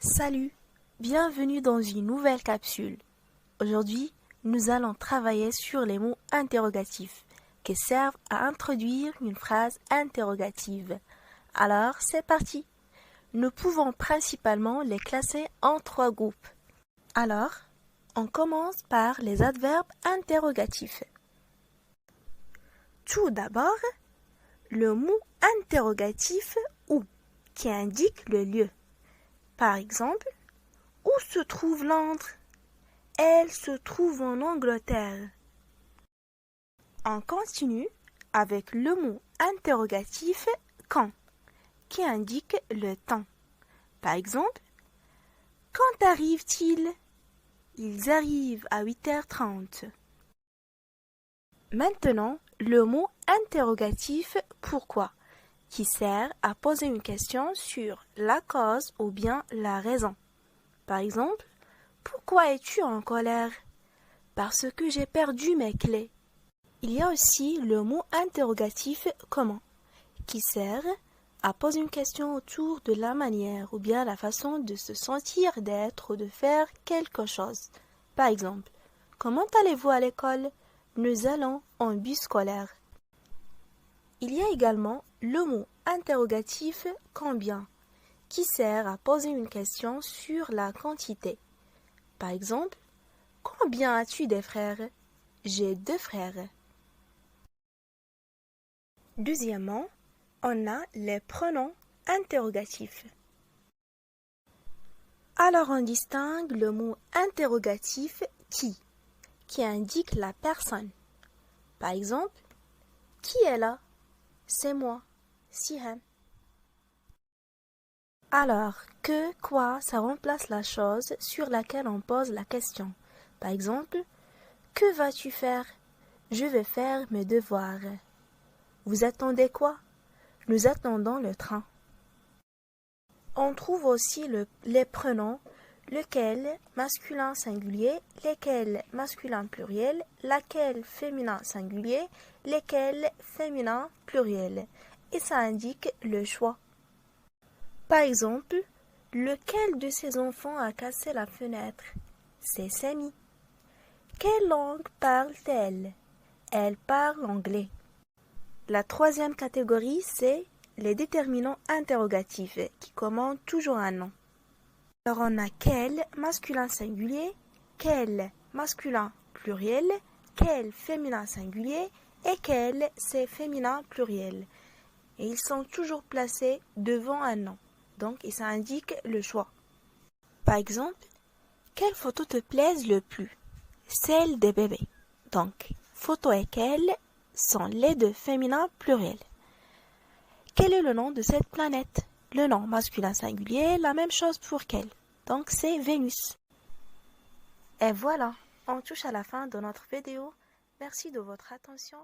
Salut, bienvenue dans une nouvelle capsule. Aujourd'hui, nous allons travailler sur les mots interrogatifs qui servent à introduire une phrase interrogative. Alors, c'est parti. Nous pouvons principalement les classer en 3 groupes. Alors, on commence par les adverbes interrogatifs. Tout d'abord, le mot interrogatif où qui indique le lieu. Par exemple, où se trouve Londres? Elle se trouve en Angleterre. On continue avec le mot interrogatif quand, qui indique le temps. Par exemple, quand arrivent-ils? Ils arrivent à 8h30. Maintenant, le mot interrogatif pourquoi, qui sert à poser une question sur la cause ou bien la raison. Par exemple, pourquoi es-tu en colère? Parce que j'ai perdu mes clés. Il y a aussi le mot interrogatif comment, qui sert à poser une question autour de la manière ou bien la façon de se sentir, d'être ou de faire quelque chose. Par exemple, comment allez-vous à l'école? Nous allons en bus scolaire. Il y a également le mot interrogatif combien, qui sert à poser une question sur la quantité. Par exemple, combien as-tu de frères? J'ai 2 frères. Deuxièmement, on a les pronoms interrogatifs. Alors on distingue le mot interrogatif qui indique la personne. Par exemple, qui est là? C'est moi, Sihan. Alors, que, quoi, ça remplace la chose sur laquelle on pose la question. Par exemple, que vas-tu faire? Je vais faire mes devoirs. Vous attendez quoi? Nous attendons le train. On trouve aussi les pronoms, lequel masculin singulier, lesquels masculin pluriel, laquelle féminin singulier, lesquels féminin pluriel. Et ça indique le choix. Par exemple, lequel de ces enfants a cassé la fenêtre? C'est Samy. Quelle langue parle-t-elle? Elle parle anglais. La troisième catégorie, c'est les déterminants interrogatifs qui commandent toujours un nom. Alors on a quel masculin singulier, quel masculin pluriel, quel féminin singulier et quel c'est féminin pluriel. Et ils sont toujours placés devant un nom. Donc, ça indique le choix. Par exemple, quelle photo te plaise le plus? Celle des bébés. Donc, photo et quelle sont les deux féminins pluriels. Quel est le nom de cette planète? Le nom masculin singulier, la même chose pour quelle. Donc, c'est Vénus. Et voilà, on touche à la fin de notre vidéo. Merci de votre attention.